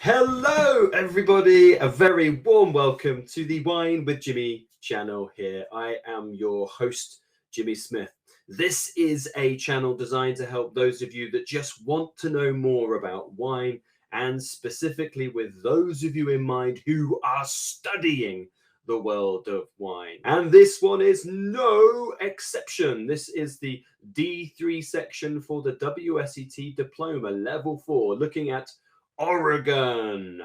Hello, everybody. A very warm welcome to the Wine with Jimmy channel here. I am your host, Jimmy Smith. This is a channel designed to help those of you that just want to know more about wine, and specifically with those of you in mind who are studying the world of wine. And this one is no exception. This is the D3 section for the WSET Diploma Level 4, looking at Oregon.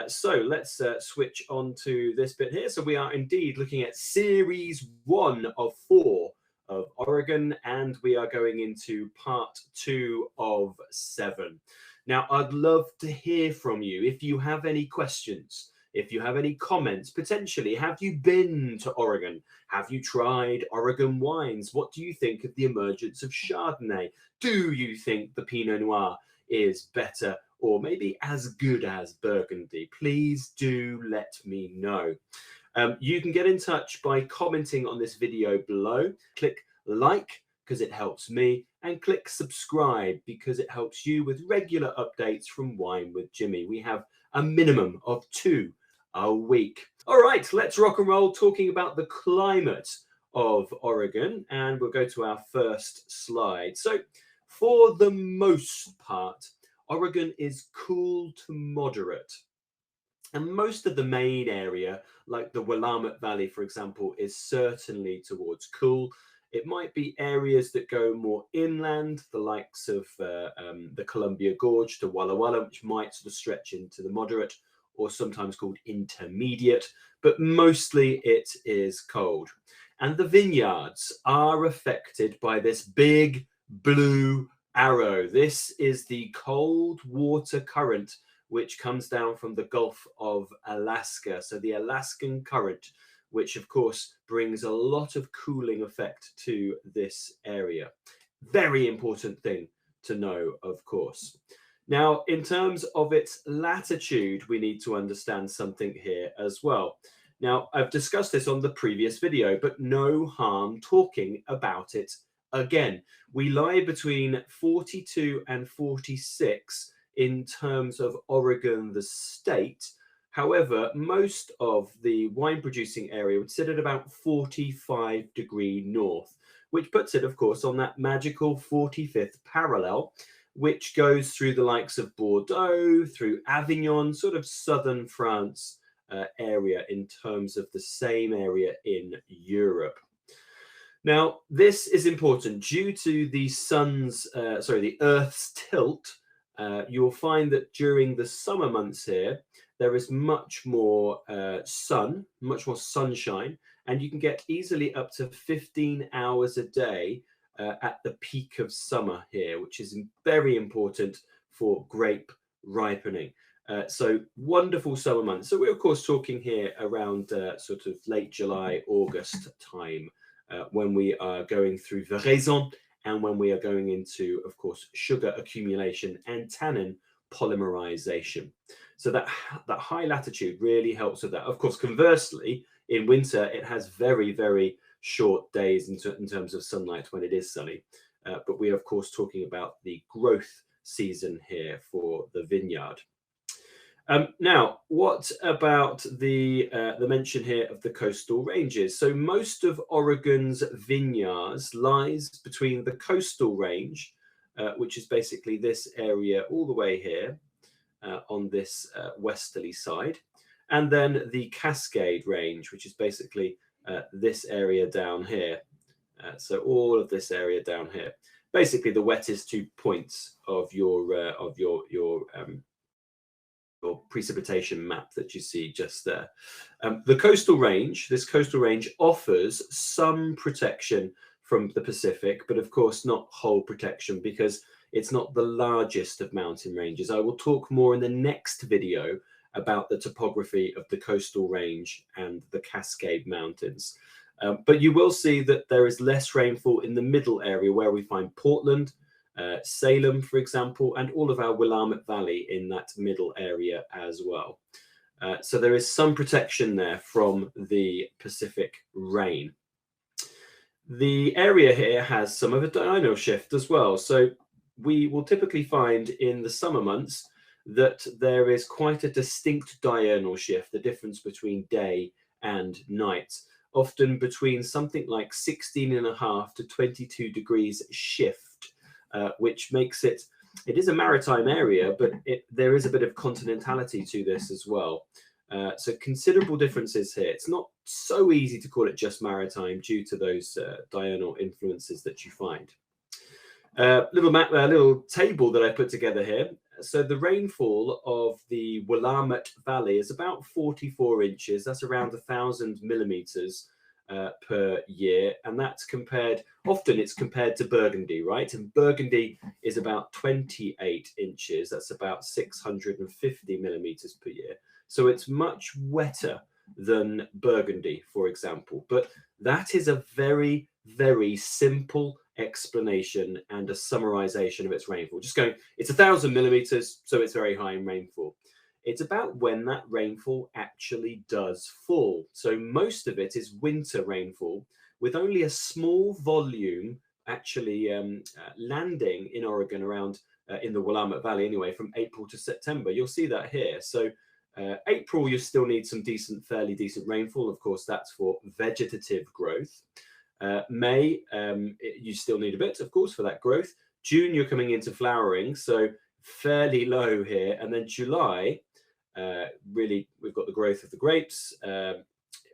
So let's switch on to this bit here. So we are indeed looking at series 1 of 4 of Oregon, and we are going into part 2 of 7. Now, I'd love to hear from you if you have any questions, if you have any comments. Potentially, have you been to Oregon? Have you tried Oregon wines? What do you think of the emergence of Chardonnay? Do you think the Pinot Noir is better or maybe as good as Burgundy? Please do let me know. You can get in touch by commenting on this video below. Click like because it helps me, and click subscribe because it helps you with regular updates from Wine with Jimmy. We have a minimum of 2 a week. All right, let's rock and roll talking about the climate of Oregon, and we'll go to our first slide. So for the most part, Oregon is cool to moderate. And most of the main area, like the Willamette Valley, for example, is certainly towards cool. It might be areas that go more inland, the likes of the Columbia Gorge to Walla Walla, which might sort of stretch into the moderate, or sometimes called intermediate, but mostly it is cold. And the vineyards are affected by this big blue arrow. This is the cold water current which comes down from the Gulf of Alaska. So the Alaskan current, which of course brings a lot of cooling effect to this area. Very important thing to know, of course. Now, in terms of its latitude, we need to understand something here as well. Now, I've discussed this on the previous video, but no harm talking about it again. We lie between 42 and 46 in terms of Oregon, the state. However, most of the wine producing area would sit at about 45 degrees north, which puts it, of course, on that magical 45th parallel, which goes through the likes of Bordeaux, through Avignon, sort of southern France area in terms of the same area in Europe. Now, this is important due to the the Earth's tilt. You'll find that during the summer months here, there is much more much more sunshine, and you can get easily up to 15 hours a day at the peak of summer here, which is very important for grape ripening. So wonderful summer months. So we're of course talking here around sort of late July, August time, when we are going through veraison, and when we are going into, of course, sugar accumulation and tannin polymerization. So that high latitude really helps with that. Of course, conversely, in winter, it has very, very short days in terms of sunlight when it is sunny. But we are, of course, talking about the growth season here for the vineyard. Now, what about the mention here of the coastal ranges? So most of Oregon's vineyards lies between the coastal range, which is basically this area all the way here on this westerly side, and then the Cascade range, which is basically this area down here. So all of this area down here, basically the wettest 2 points of your precipitation map that you see just there. The coastal range, this coastal range offers some protection from the Pacific, but of course not whole protection because it's not the largest of mountain ranges. I will talk more in the next video about the topography of the coastal range and the Cascade Mountains. But you will see that there is less rainfall in the middle area where we find Portland, Salem, for example, and all of our Willamette Valley in that middle area as well. So there is some protection there from the Pacific rain. The area here has some of a diurnal shift as well. So we will typically find in the summer months that there is quite a distinct diurnal shift, the difference between day and night, often between something like 16.5 to 22 degrees shift, which makes it is a maritime area, but there is a bit of continentality to this as well. So considerable differences here. It's not so easy to call it just maritime due to those diurnal influences that you find. Little table that I put together here. So the rainfall of the Willamette Valley is about 44 inches. That's around 1,000 millimeters per year, and that's often it's compared to Burgundy, right? And Burgundy is about 28 inches. That's about 650 millimeters per year. So it's much wetter than Burgundy, for example. But that is a very, very simple explanation and a summarization of its rainfall. Just going, it's 1,000 millimeters, so it's very high in rainfall. It's about when that rainfall actually does fall. So most of it is winter rainfall, with only a small volume actually landing in Oregon around in the Willamette Valley anyway, from April to September. You'll see that here. So April, you still need some fairly decent rainfall. Of course, that's for vegetative growth. May, you still need a bit, of course, for that growth. June, you're coming into flowering, so fairly low here. And then July, really, we've got the growth of the grapes.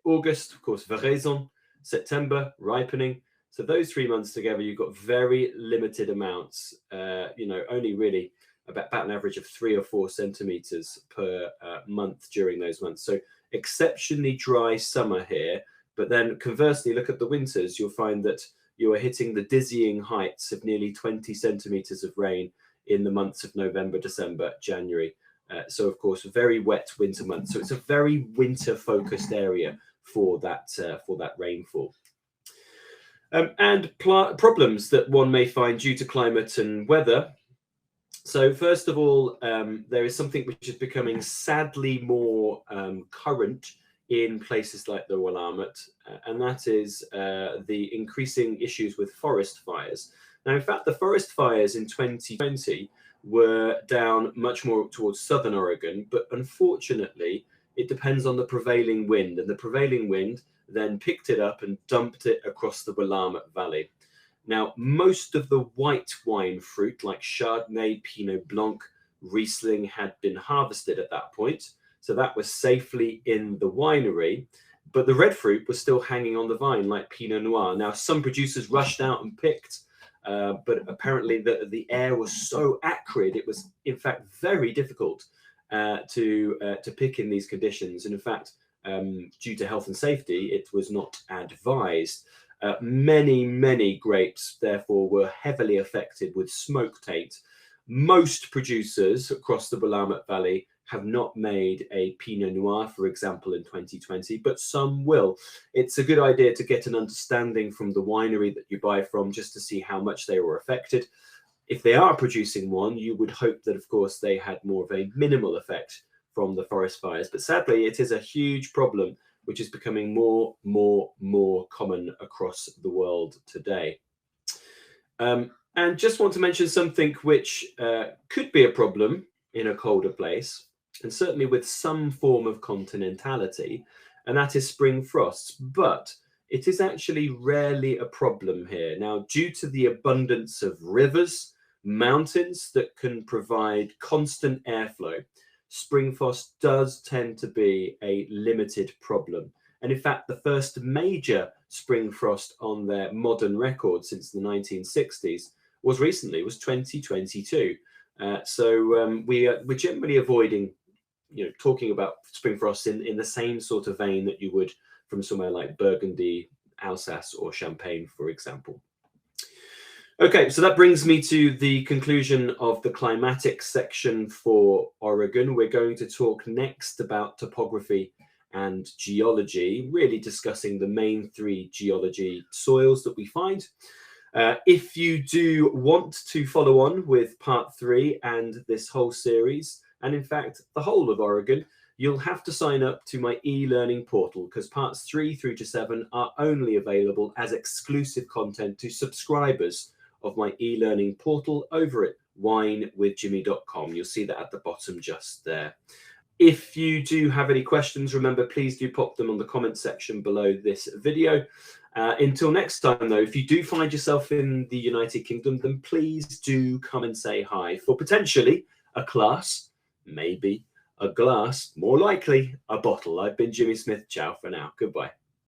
August, of course, veraison. September, ripening. So those 3 months together, you've got very limited amounts, only really about an average of 3 or 4 centimeters per month during those months. So exceptionally dry summer here. But then conversely, look at the winters, you'll find that you are hitting the dizzying heights of nearly 20 centimeters of rain in the months of November, December, January. So of course, very wet winter months. So it's a very winter focused area for that rainfall. And problems that one may find due to climate and weather. So first of all, there is something which is becoming sadly more current in places like the Willamette, and that is the increasing issues with forest fires. Now, in fact, the forest fires in 2020 were down much more towards southern Oregon, but unfortunately, it depends on the prevailing wind, and the prevailing wind then picked it up and dumped it across the Willamette Valley. Now, most of the white wine fruit like Chardonnay, Pinot Blanc, Riesling had been harvested at that point. So that was safely in the winery, but the red fruit was still hanging on the vine like Pinot Noir. Now, some producers rushed out and picked, but apparently the air was so acrid, it was in fact very difficult to pick in these conditions. And in fact, due to health and safety, it was not advised. Many grapes, therefore, were heavily affected with smoke taint. Most producers across the Willamette Valley have not made a Pinot Noir, for example, in 2020, but some will. It's a good idea to get an understanding from the winery that you buy from just to see how much they were affected. If they are producing one, you would hope that, of course, they had more of a minimal effect from the forest fires. But sadly, it is a huge problem which is becoming more common across the world today. And just want to mention something which could be a problem in a colder place, and certainly with some form of continentality, and that is spring frosts. But it is actually rarely a problem here. Now, due to the abundance of rivers, mountains that can provide constant airflow, spring frost does tend to be a limited problem. And in fact, the first major spring frost on their modern record since the 1960s was 2022. So we're generally avoiding, talking about spring frosts in the same sort of vein that you would from somewhere like Burgundy, Alsace, or Champagne, for example. Okay, so that brings me to the conclusion of the climatic section for Oregon. We're going to talk next about topography and geology, really discussing the main 3 geology soils that we find. If you do want to follow on with part 3 and this whole series, and in fact, the whole of Oregon, you'll have to sign up to my e-learning portal, because parts 3 through to 7 are only available as exclusive content to subscribers of my e-learning portal over at winewithjimmy.com. You'll see that at the bottom just there. If you do have any questions, remember, please do pop them on the comment section below this video. Until next time, though, if you do find yourself in the United Kingdom, then please do come and say hi for potentially a class, maybe a glass, more likely a bottle. I've been Jimmy Smith. Ciao for now. Goodbye.